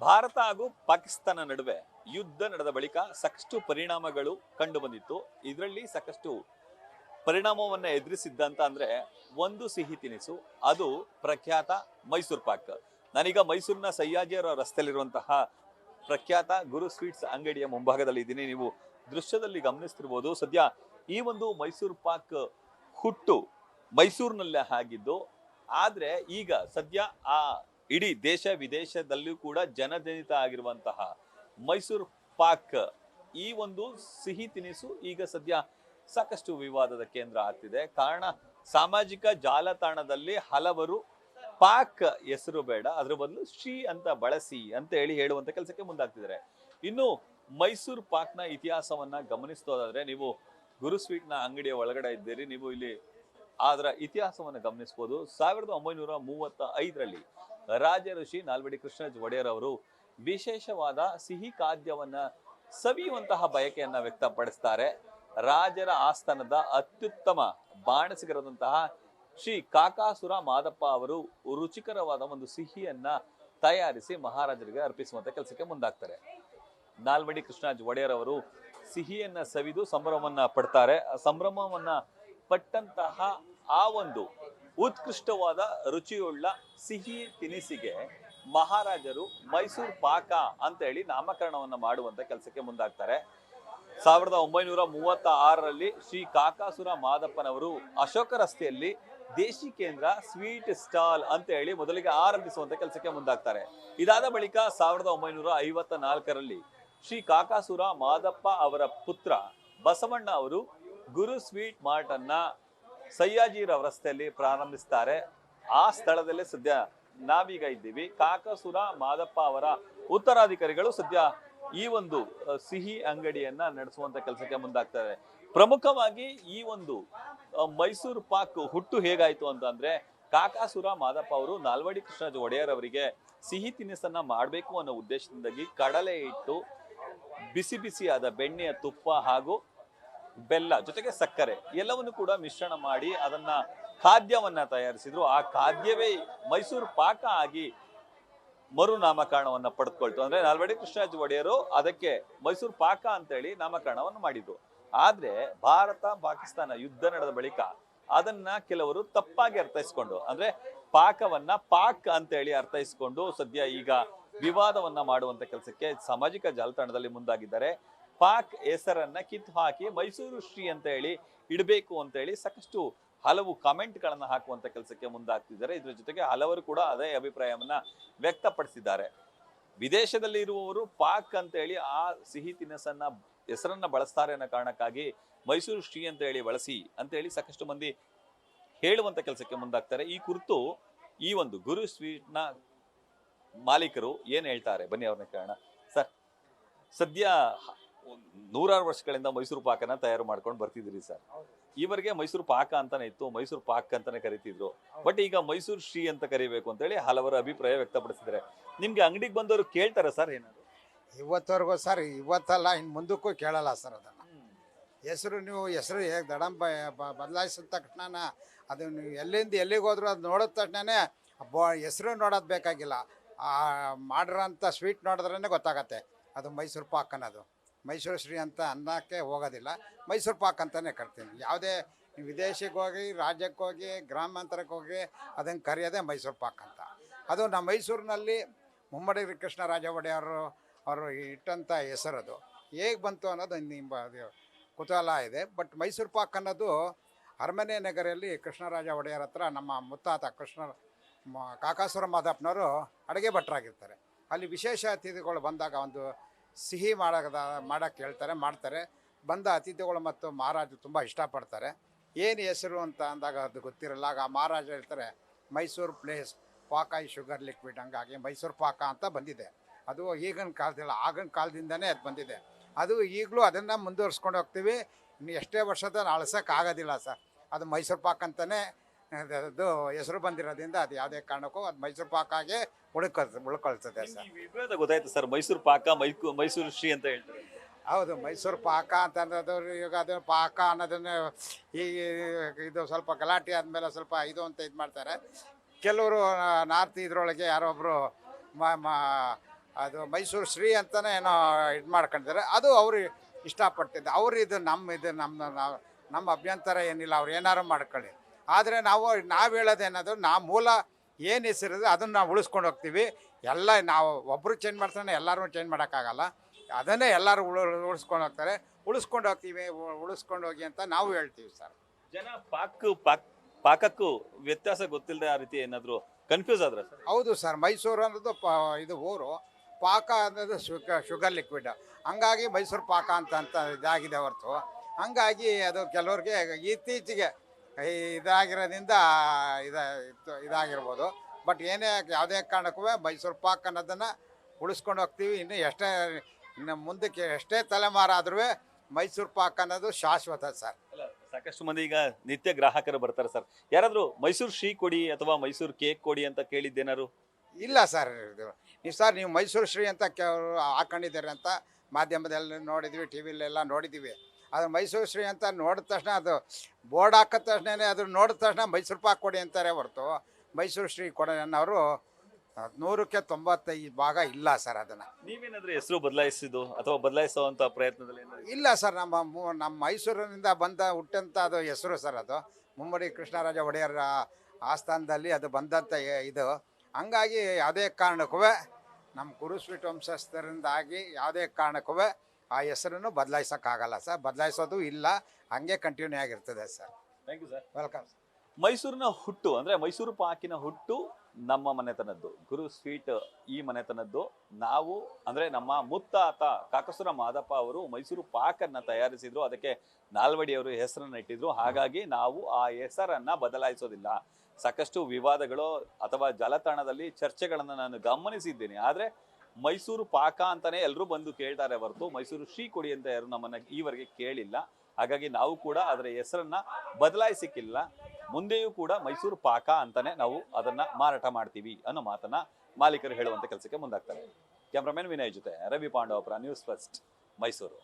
ಭಾರತ ಹಾಗೂ ಪಾಕಿಸ್ತಾನ ನಡುವೆ ಯುದ್ಧ ನಡೆದ ಬಳಿಕ ಸಾಕಷ್ಟು ಪರಿಣಾಮಗಳು ಕಂಡು ಬಂದಿತ್ತು. ಇದರಲ್ಲಿ ಸಾಕಷ್ಟು ಪರಿಣಾಮವನ್ನ ಎದುರಿಸಿದ್ದಂತ ಅಂದ್ರೆ ಒಂದು ಸಿಹಿ ತಿನಿಸು, ಅದು ಪ್ರಖ್ಯಾತ ಮೈಸೂರು ಪಾಕ್. ನಾನೀಗ ಮೈಸೂರಿನ ಸಯ್ಯಾಜಿಯವರ ರಸ್ತೆಯಲ್ಲಿರುವಂತಹ ಪ್ರಖ್ಯಾತ ಗುರು ಸ್ವೀಟ್ಸ್ ಅಂಗಡಿಯ ಮುಂಭಾಗದಲ್ಲಿ ಇದ್ದೀನಿ. ನೀವು ದೃಶ್ಯದಲ್ಲಿ ಗಮನಿಸ್ತಿರ್ಬೋದು. ಸದ್ಯ ಈ ಒಂದು ಮೈಸೂರು ಪಾಕ್ ಹುಟ್ಟು ಮೈಸೂರಿನಲ್ಲೇ ಆಗಿದ್ದು, ಆದ್ರೆ ಈಗ ಸದ್ಯ ಆ ಇಡೀ ದೇಶ ವಿದೇಶದಲ್ಲೂ ಕೂಡ ಜನಜನಿತ ಆಗಿರುವಂತಹ ಮೈಸೂರು ಪಾಕ್ ಈ ಒಂದು ಸಿಹಿ ತಿನಿಸು ಈಗ ಸದ್ಯ ಸಾಕಷ್ಟು ವಿವಾದದ ಕೇಂದ್ರ ಆಗ್ತಿದೆ. ಕಾರಣ, ಸಾಮಾಜಿಕ ಜಾಲತಾಣದಲ್ಲಿ ಹಲವರು ಪಾಕ್ ಹೆಸರು ಬೇಡ, ಅದ್ರ ಬದಲು ಶ್ರೀ ಅಂತ ಬಳಸಿ ಅಂತ ಹೇಳುವಂತ ಕೆಲಸಕ್ಕೆ ಮುಂದಾಗ್ತಿದ್ದಾರೆ. ಇನ್ನು ಮೈಸೂರು ಪಾಕ್ನ ಇತಿಹಾಸವನ್ನ ಗಮನಿಸೋದಾದ್ರೆ, ನೀವು ಗುರು ಸ್ವೀಟ್ನ ಅಂಗಡಿಯ ಒಳಗಡೆ ಇದ್ದೀರಿ, ನೀವು ಇಲ್ಲಿ ಅದರ ಇತಿಹಾಸವನ್ನು ಗಮನಿಸಬಹುದು. 1935ರಲ್ಲಿ ರಾಜ ಋಷಿ ನಾಲ್ವಡಿ ಕೃಷ್ಣರಾಜ ಒಡೆಯರ್ ಅವರು ವಿಶೇಷವಾದ ಸಿಹಿ ಖಾದ್ಯವನ್ನ ಸವಿಯುವಂತಹ ಬಯಕೆಯನ್ನ ವ್ಯಕ್ತಪಡಿಸ್ತಾರೆ. ರಾಜರ ಆಸ್ಥಾನದ ಅತ್ಯುತ್ತಮ ಬಾಣಸಿಗರಾದಂತಹ ಶ್ರೀ ಕಾಕಾಸುರ ಮಾದಪ್ಪ ಅವರು ರುಚಿಕರವಾದ ಒಂದು ಸಿಹಿಯನ್ನ ತಯಾರಿಸಿ ಮಹಾರಾಜರಿಗೆ ಅರ್ಪಿಸುವಂತ ಕೆಲಸಕ್ಕೆ ಮುಂದಾಗ್ತಾರೆ. ನಾಲ್ವಡಿ ಕೃಷ್ಣರಾಜ ಒಡೆಯರ್ ಅವರು ಸಿಹಿಯನ್ನ ಸವಿದು ಸಂಭ್ರಮವನ್ನ ಪಡ್ತಾರೆ. ಸಂಭ್ರಮವನ್ನ ಪಟ್ಟಂತಹ ಆ ಒಂದು ಉತ್ಕೃಷ್ಟವಾದ ರುಚಿಯುಳ್ಳ ಸಿಹಿ ತಿನಿಸಿಗೆ ಮಹಾರಾಜರು ಮೈಸೂರು ಪಾಕ ಅಂತ ಹೇಳಿ ನಾಮಕರಣವನ್ನ ಮಾಡುವಂತ ಕೆಲಸಕ್ಕೆ ಮುಂದಾಗ್ತಾರೆ. 1936ರಲ್ಲಿ ಶ್ರೀ ಕಾಕಾಸುರ ಮಾದಪ್ಪನವರು ಅಶೋಕ ರಸ್ತೆಯಲ್ಲಿ ದೇಶಿ ಕೇಂದ್ರ ಸ್ವೀಟ್ ಸ್ಟಾಲ್ ಅಂತ ಹೇಳಿ ಮೊದಲಿಗೆ ಆರಂಭಿಸುವಂತ ಕೆಲಸಕ್ಕೆ ಮುಂದಾಗ್ತಾರೆ. ಇದಾದ ಬಳಿಕ 1954ರಲ್ಲಿ ಶ್ರೀ ಕಾಕಾಸುರ ಮಾದಪ್ಪ ಅವರ ಪುತ್ರ ಬಸವಣ್ಣ ಅವರು ಗುರು ಸ್ವೀಟ್ ಮಾರ್ಟ್ ಅನ್ನ ಸಯ್ಯಾಜಿರಾವ್ ರಸ್ತೆಯಲ್ಲಿ ಪ್ರಾರಂಭಿಸ್ತಾರೆ. ಆ ಸ್ಥಳದಲ್ಲೇ ಸದ್ಯ ನಾವೀಗ ಇದ್ದೀವಿ. ಕಾಕಾಸುರ ಮಾದಪ್ಪ ಅವರ ಉತ್ತರಾಧಿಕಾರಿಗಳು ಸದ್ಯ ಈ ಒಂದು ಸಿಹಿ ಅಂಗಡಿಯನ್ನ ನಡೆಸುವಂತ ಕೆಲಸಕ್ಕೆ ಮುಂದಾಗ್ತಾರೆ. ಪ್ರಮುಖವಾಗಿ ಈ ಒಂದು ಮೈಸೂರು ಪಾಕ್ ಹುಟ್ಟು ಹೇಗಾಯ್ತು ಅಂತಂದ್ರೆ, ಕಾಕಾಸುರ ಮಾದಪ್ಪ ಅವರು ನಾಲ್ವಡಿ ಕೃಷ್ಣರಾಜ ಒಡೆಯರ್ ಅವರಿಗೆ ಸಿಹಿ ತಿನಿಸನ್ನ ಮಾಡಬೇಕು ಅನ್ನೋ ಉದ್ದೇಶದಿಂದಾಗಿ ಕಡಲೆ ಹಿಟ್ಟು, ಬಿಸಿ ಬಿಸಿಯಾದ ಬೆಣ್ಣೆಯ ತುಪ್ಪ ಹಾಗೂ ಬೆಲ್ಲ ಜೊತೆಗೆ ಸಕ್ಕರೆ ಎಲ್ಲವನ್ನು ಕೂಡ ಮಿಶ್ರಣ ಮಾಡಿ ಅದನ್ನ ಖಾದ್ಯವನ್ನ ತಯಾರಿಸಿದ್ರು. ಆ ಖಾದ್ಯವೇ ಮೈಸೂರು ಪಾಕ ಆಗಿ ಮರು ನಾಮಕರಣವನ್ನ ಪಡೆದುಕೊಳ್ತು. ಅಂದ್ರೆ ನಾಲ್ವಡಿ ಕೃಷ್ಣರಾಜ ಒಡೆಯರು ಅದಕ್ಕೆ ಮೈಸೂರು ಪಾಕ ಅಂತ ಹೇಳಿ ನಾಮಕರಣವನ್ನು ಮಾಡಿದ್ರು. ಆದ್ರೆ ಭಾರತ ಪಾಕಿಸ್ತಾನ ಯುದ್ಧ ನಡೆದ ಬಳಿಕ ಅದನ್ನ ಕೆಲವರು ತಪ್ಪಾಗಿ ಅರ್ಥೈಸ್ಕೊಂಡು, ಅಂದ್ರೆ ಪಾಕವನ್ನ ಪಾಕ್ ಅಂತ ಹೇಳಿ ಅರ್ಥೈಸ್ಕೊಂಡು ಸದ್ಯ ಈಗ ವಿವಾದವನ್ನ ಮಾಡುವಂತ ಕೆಲಸಕ್ಕೆ ಸಾಮಾಜಿಕ ಜಾಲತಾಣದಲ್ಲಿ ಮುಂದಾಗಿದ್ದಾರೆ. ಪಾಕ್ ಹೆಸರನ್ನ ಕಿತ್ತು ಹಾಕಿ ಮೈಸೂರು ಶ್ರೀ ಅಂತ ಹೇಳಿ ಇಡಬೇಕು ಅಂತ ಹೇಳಿ ಸಾಕಷ್ಟು ಹಲವು ಕಾಮೆಂಟ್ ಗಳನ್ನ ಹಾಕುವಂತ ಕೆಲಸಕ್ಕೆ ಮುಂದಾಗ್ತಿದ್ದಾರೆ. ಇದ್ರ ಜೊತೆಗೆ ಹಲವರು ಕೂಡ ಅದೇ ಅಭಿಪ್ರಾಯವನ್ನ ವ್ಯಕ್ತಪಡಿಸಿದ್ದಾರೆ. ವಿದೇಶದಲ್ಲಿ ಇರುವವರು ಪಾಕ್ ಅಂತ ಹೇಳಿ ಆ ಸಿಹಿ ತಿನಿಸನ್ನ ಹೆಸರನ್ನ ಬಳಸ್ತಾರೆ ಅನ್ನೋ ಕಾರಣಕ್ಕಾಗಿ ಮೈಸೂರು ಶ್ರೀ ಅಂತ ಹೇಳಿ ಬಳಸಿ ಅಂತ ಹೇಳಿ ಸಾಕಷ್ಟು ಮಂದಿ ಹೇಳುವಂತ ಕೆಲಸಕ್ಕೆ ಮುಂದಾಗ್ತಾರೆ. ಈ ಕುರಿತು ಈ ಒಂದು ಗುರು ಸ್ವೀಟ್ ನ ಮಾಲೀಕರು ಏನ್ ಹೇಳ್ತಾರೆ, ಬನ್ನಿ ಅವ್ರನ್ನ ಕೇಳೋಣ. ಸರ್, ಸದ್ಯ 100 ವರ್ಷಗಳಿಂದ ಮೈಸೂರು ಪಾಕನ ತಯಾರು ಮಾಡ್ಕೊಂಡು ಬರ್ತಿದ್ದೀರಿ ಸರ್. ಈವರೆಗೆ ಮೈಸೂರು ಪಾಕ ಅಂತಾನೆ ಇತ್ತು, ಮೈಸೂರು ಪಾಕ್ ಅಂತಾನೆ ಕರಿತಿದ್ರು. ಬಟ್ ಈಗ ಮೈಸೂರು ಶ್ರೀ ಅಂತ ಕರಿಬೇಕು ಅಂತ ಹೇಳಿ ಹಲವರ ಅಭಿಪ್ರಾಯ ವ್ಯಕ್ತಪಡಿಸಿದ್ದಾರೆ. ನಿಮ್ಗೆ ಅಂಗಡಿಗೆ ಬಂದವರು ಕೇಳ್ತಾರೆ ಸರ್ ಏನಾದ್ರು? ಇವತ್ತವರೆಗೂ ಸರ್, ಇವತ್ತಲ್ಲ ಇನ್ನು ಮುಂದಕ್ಕೂ ಕೇಳಲ್ಲ ಸರ್. ಅದನ್ನು ಹೆಸರು ನೀವು ಹೆಸರು ಹೇಗೆ ದಡಂಬ ಬದಲಾಯಿಸಿದ ತಕ್ಷಣ ಅದು ನೀವು ಎಲ್ಲಿಂದ ಎಲ್ಲಿಗೆ ಹೋದ್ರು ಅದು ನೋಡಿದ ತಕ್ಷಣನೇ ಹೆಸರು ನೋಡೋದು ಬೇಕಾಗಿಲ್ಲ, ಮಾಡಿರೋಂಥ ಸ್ವೀಟ್ ನೋಡಿದ್ರೇ ಗೊತ್ತಾಗತ್ತೆ ಅದು ಮೈಸೂರು ಪಾಕ್ ಅನ್ನೋದು. ಮೈಸೂರು ಶ್ರೀ ಅಂತ ಅನ್ನೋಕ್ಕೆ ಹೋಗೋದಿಲ್ಲ, ಮೈಸೂರು ಪಾಕ್ ಅಂತಲೇ ಕರಿತೀನಿ. ಯಾವುದೇ ವಿದೇಶಕ್ಕೆ ಹೋಗಿ, ರಾಜ್ಯಕ್ಕೆ ಹೋಗಿ, ಗ್ರಾಮಾಂತರಕ್ಕೆ ಹೋಗಿ ಅದನ್ನು ಕರೆಯೋದೇ ಮೈಸೂರು ಪಾಕ್ ಅಂತ. ಅದು ನಮ್ಮ ಮೈಸೂರಿನಲ್ಲಿ ಮುಮ್ಮಡಿ ಕೃಷ್ಣರಾಜ ಒಡೆಯರು ಅವರು ಇಟ್ಟಂಥ ಹೆಸರದು ಹೇಗೆ ಬಂತು ಅನ್ನೋದು ನಿಮ್ಮ ಕುತೂಹಲ ಇದೆ. ಬಟ್ ಮೈಸೂರು ಪಾಕ್ ಅನ್ನೋದು ಅರಮನೆ ನಗರಲ್ಲಿ ಕೃಷ್ಣರಾಜ ಒಡೆಯರ್ ಹತ್ರ ನಮ್ಮ ಮುತ್ತಾತ ಕಾಕಾಸುರ ಮಾದಪ್ಪನವರು ಅಡುಗೆ ಭಟ್ರಾಗಿರ್ತಾರೆ. ಅಲ್ಲಿ ವಿಶೇಷ ಅತಿಥಿಗಳು ಬಂದಾಗ ಒಂದು ಸಿಹಿ ಮಾಡೋಕ್ಕೆ ಹೇಳ್ತಾರೆ, ಮಾಡ್ತಾರೆ. ಬಂದ ಅತಿಥಿಗಳು ಮತ್ತು ಮಹಾರಾಜರು ತುಂಬ ಇಷ್ಟಪಡ್ತಾರೆ. ಏನು ಹೆಸರು ಅಂತ ಅಂದಾಗ ಅದು ಗೊತ್ತಿರಲ್ಲ. ಆಗ ಮಹಾರಾಜ ಹೇಳ್ತಾರೆ ಮೈಸೂರು ಪ್ಲೇಸ್ ಪಾಕ ಈ ಶುಗರ್ ಲಿಕ್ವಿಡ್, ಹಂಗಾಗಿ ಮೈಸೂರು ಪಾಕ ಅಂತ ಬಂದಿದೆ. ಅದು ಈಗಿನ ಕಾಲದಿಲ್ಲ, ಆಗಿನ ಕಾಲದಿಂದನೇ ಅದು ಬಂದಿದೆ. ಅದು ಈಗಲೂ ಅದನ್ನು ಮುಂದುವರ್ಸ್ಕೊಂಡು ಹೋಗ್ತೀವಿ. ಇನ್ನು ಎಷ್ಟೇ ವರ್ಷದ ಅಳಿಸೋಕ್ಕಾಗೋದಿಲ್ಲ ಸರ್. ಅದು ಮೈಸೂರು ಪಾಕ್ ಅಂತಲೇ ಅದು ಹೆಸರು ಬಂದಿರೋದ್ರಿಂದ ಅದು ಯಾವುದೇ ಕಾರಣಕ್ಕೂ ಅದು ಮೈಸೂರು ಪಾಕಾಗೆ ಉಳ್ಕೊಳ್ತದೆ ಸರ್. ವಿಭೇದ ಗೊತ್ತಾಯ್ತು ಸರ್, ಮೈಸೂರು ಪಾಕ ಮೈಸೂರು ಶ್ರೀ ಅಂತ ಹೇಳ್ತಾರೆ. ಹೌದು, ಮೈಸೂರು ಪಾಕ ಅಂತ ಅನ್ನೋದು ಈಗ ಅದು ಪಾಕ ಅನ್ನೋದನ್ನು ಈಗ ಇದು ಸ್ವಲ್ಪ ಗಲಾಟೆ ಆದಮೇಲೆ ಸ್ವಲ್ಪ ಇದು ಅಂತ ಇದು ಮಾಡ್ತಾರೆ. ಕೆಲವರು ನಾರ್ತ್ ಇದರೊಳಗೆ ಯಾರೊಬ್ಬರು ಅದು ಮೈಸೂರು ಶ್ರೀ ಅಂತಲೇ ಏನೋ ಇದು ಮಾಡ್ಕೊಂಡಿದ್ದಾರೆ. ಅದು ಅವರು ಇಷ್ಟಪಟ್ಟಿದ್ದು. ಅವರು ಇದು ನಮ್ಮ ಅಭ್ಯಂತರ ಏನಿಲ್ಲ, ಅವ್ರು ಏನಾರು ಮಾಡ್ಕೊಳ್ಳಿ. ಆದರೆ ನಾವು ಹೇಳೋದೇನಾದ್ರು ಮೂಲ ಏನು ಹೆಸರಿದೆ ಅದನ್ನು ನಾವು ಉಳಿಸ್ಕೊಂಡು ಹೋಗ್ತೀವಿ. ಎಲ್ಲ ನಾವು ಒಬ್ಬರು ಚೇಂಜ್ ಮಾಡ್ತಾನೆ ಎಲ್ಲರೂ ಚೇಂಜ್ ಮಾಡೋಕ್ಕಾಗಲ್ಲ. ಅದನ್ನೇ ಎಲ್ಲರೂ ಉಳಿಸ್ಕೊಂಡು ಹೋಗ್ತಾರೆ. ಉಳಿಸ್ಕೊಂಡು ಹೋಗ್ತೀವಿ, ಉಳಿಸ್ಕೊಂಡು ಹೋಗಿ ಅಂತ ನಾವು ಹೇಳ್ತೀವಿ ಸರ್. ಜನ ಪಾಕಕ್ಕೂ ವ್ಯತ್ಯಾಸ ಗೊತ್ತಿಲ್ಲದೆ ಆ ರೀತಿ ಏನಾದ್ರು ಕನ್ಫ್ಯೂಸ್ ಆದ್ರೆ ಸರ್? ಹೌದು ಸರ್, ಮೈಸೂರು ಅನ್ನೋದು ಇದು ಊರು, ಪಾಕ ಅನ್ನೋದು ಶುಗರ್ ಲಿಕ್ವಿಡ್. ಹಂಗಾಗಿ ಮೈಸೂರು ಪಾಕ ಅಂತ ಇದಾಗಿದೆ ಹೊರತು, ಹಂಗಾಗಿ ಅದು ಕೆಲವ್ರಿಗೆ ಇತ್ತೀಚೆಗೆ ಇದಾಗಿರೋದ್ರಿಂದ ಇದಾಗಿರ್ಬೋದು. ಬಟ್ ಯಾವುದೇ ಕಾರಣಕ್ಕೂ ಮೈಸೂರು ಪಾಕ್ ಅನ್ನೋದನ್ನು ಉಳಿಸ್ಕೊಂಡು ಹೋಗ್ತೀವಿ. ಇನ್ನು ಮುಂದಕ್ಕೆ ಎಷ್ಟೇ ತಲೆಮಾರಾದ್ರೂ ಮೈಸೂರು ಪಾಕ್ ಅನ್ನೋದು ಶಾಶ್ವತ ಸರ್. ಸಾಕಷ್ಟು ಮಂದಿ ಈಗ ನಿತ್ಯ ಗ್ರಾಹಕರು ಬರ್ತಾರೆ ಸರ್. ಯಾರಾದ್ರೂ ಮೈಸೂರು ಶ್ರೀ ಕೊಡಿ ಅಥವಾ ಮೈಸೂರು ಕೇಕ್ ಕೊಡಿ ಅಂತ ಕೇಳಿದ್ದೇನಾರು? ಇಲ್ಲ ಸರ್, ನೀವು ಮೈಸೂರು ಶ್ರೀ ಅಂತ ಹಾಕೊಂಡಿದ್ದೀರಿ ಅಂತ ಮಾಧ್ಯಮದಲ್ಲಿ ನೋಡಿದ್ವಿ, ಟಿ ವಿಲೆಲ್ಲ ನೋಡಿದ್ದೀವಿ. ಅದು ಮೈಸೂರು ಶ್ರೀ ಅಂತ ನೋಡಿದ ತಕ್ಷಣ, ಅದು ಬೋರ್ಡ್ ಹಾಕಿದ ತಕ್ಷಣ ಅದು ನೋಡಿದ ತಕ್ಷಣ ಮೈಸೂರು ಪಾಕ್ ಕೊಡಿ ಅಂತಾರೆ ಹೊರತು ಮೈಸೂರು ಶ್ರೀ ಕೊಡಿ ಅನ್ನೋರು 100ಕ್ಕೆ 95% ಇಲ್ಲ ಸರ್. ಅದನ್ನು ನೀವೇನಾದ್ರೂ ಹೆಸರು ಬದಲಾಯಿಸಿದ್ದು ಅಥವಾ ಬದಲಾಯಿಸುವಂತ ಪ್ರಯತ್ನದಲ್ಲಿ ಇಲ್ಲ ಸರ್. ನಮ್ಮ ಮೈಸೂರಿನಿಂದ ಹುಟ್ಟಂಥ ಅದು ಹೆಸರು ಸರ್. ಅದು ಮುಮ್ಮಡಿ ಕೃಷ್ಣರಾಜ ಒಡೆಯರ್ ಆಸ್ಥಾನದಲ್ಲಿ ಅದು ಬಂದಂಥ ಇದು. ಹಂಗಾಗಿ ಯಾವುದೇ ಕಾರಣಕ್ಕೂ ನಮ್ಮ ಕುರು ಸ್ವೀಟ್ ವಂಶಸ್ಥರಿಂದಾಗಿ ಯಾವುದೇ ಕಾರಣಕ್ಕೂ ಆ ಹೆಸರನ್ನು ಬದಲಾಯಿಸೋಕ್ಕಾಗಲ್ಲ ಸರ್. ಬದಲಾಯಿಸೋದು ಇಲ್ಲ, ಹಂಗೆ ಕಂಟಿನ್ಯೂ ಆಗಿರ್ತದೆ sir. Thank you sir. Welcome sir. ಮೈಸೂರಿನ ಹುಟ್ಟು ಅಂದ್ರೆ ಮೈಸೂರು ಪಾಕಿನ ಹುಟ್ಟು ನಮ್ಮ ಮನೆತನದ್ದು, ಗುರು ಸ್ವೀಟ್ ಈ ಮನೆತನದ್ದು. ನಾವು ಅಂದ್ರೆ ನಮ್ಮ ಮುತ್ತಾತ ಕಾಕಸುರ ಮಾದಪ್ಪ ಅವರು ಮೈಸೂರು ಪಾಕನ್ನ ತಯಾರಿಸಿದ್ರು, ಅದಕ್ಕೆ ನಾಲ್ವಡಿ ಅವರು ಹೆಸರನ್ನ ಇಟ್ಟಿದ್ರು. ಹಾಗಾಗಿ ನಾವು ಆ ಹೆಸರನ್ನ ಬದಲಾಯಿಸೋದಿಲ್ಲ. ಸಾಕಷ್ಟು ವಿವಾದಗಳು ಅಥವಾ ಜಾಲತಾಣದಲ್ಲಿ ಚರ್ಚೆಗಳನ್ನ ನಾನು ಗಮನಿಸಿದ್ದೀನಿ. ಆದ್ರೆ ಮೈಸೂರು ಪಾಕ ಅಂತಾನೆ ಎಲ್ಲರೂ ಬಂದು ಕೇಳ್ತಾರೆ ಹೊರತು ಮೈಸೂರು ಶ್ರೀ ಕೊಡಿ ಅಂತ ಯಾರು ನಮ್ಮನ್ನ ಈವರೆಗೆ ಕೇಳಿಲ್ಲ. ಹಾಗಾಗಿ ನಾವು ಕೂಡ ಅದರ ಹೆಸರನ್ನ ಬದಲಾಯಿಸಿಕ್ಕಿಲ್ಲ. ಮುಂದೆಯೂ ಕೂಡ ಮೈಸೂರು ಪಾಕ ಅಂತಾನೆ ನಾವು ಅದನ್ನ ಮಾರಾಟ ಮಾಡ್ತೀವಿ ಅನ್ನೋ ಮಾತನ್ನ ಮಾಲೀಕರು ಹೇಳುವಂತ ಕೆಲಸಕ್ಕೆ ಮುಂದಾಗ್ತಾರೆ. ಕ್ಯಾಮ್ರಾಮನ್ ವಿನಯ್ ಜೊತೆ ರವಿ ಪಾಂಡವಪುರ, ನ್ಯೂಸ್ ಫಸ್ಟ್, ಮೈಸೂರು.